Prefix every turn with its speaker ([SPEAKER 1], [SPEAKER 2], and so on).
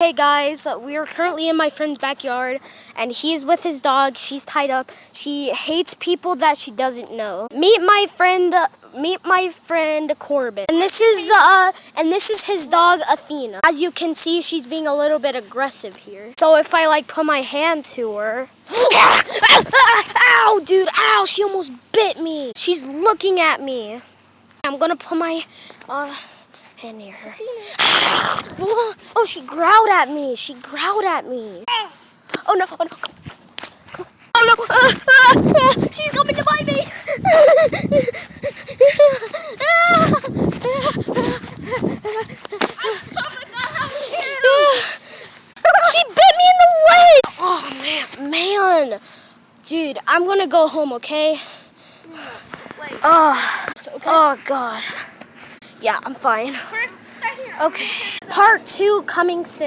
[SPEAKER 1] Okay guys, we are currently in my friend's backyard and he's with his dog. She's tied up. She hates people that she doesn't know. Meet my friend Corbin. And this is his dog Athena. As you can see, she's being a little bit aggressive here. So if I like put my hand to her, ow dude, ow, she almost bit me. She's looking at me. I'm gonna put my hand near her. Oh, she growled at me. She growled at me. Oh no, oh no. Oh no. She's coming to bite me. She bit me in the leg. Oh man. Dude, I'm gonna go home, okay? Oh God. Yeah, I'm fine.
[SPEAKER 2] First, start here.
[SPEAKER 1] Okay. Part 2 coming soon.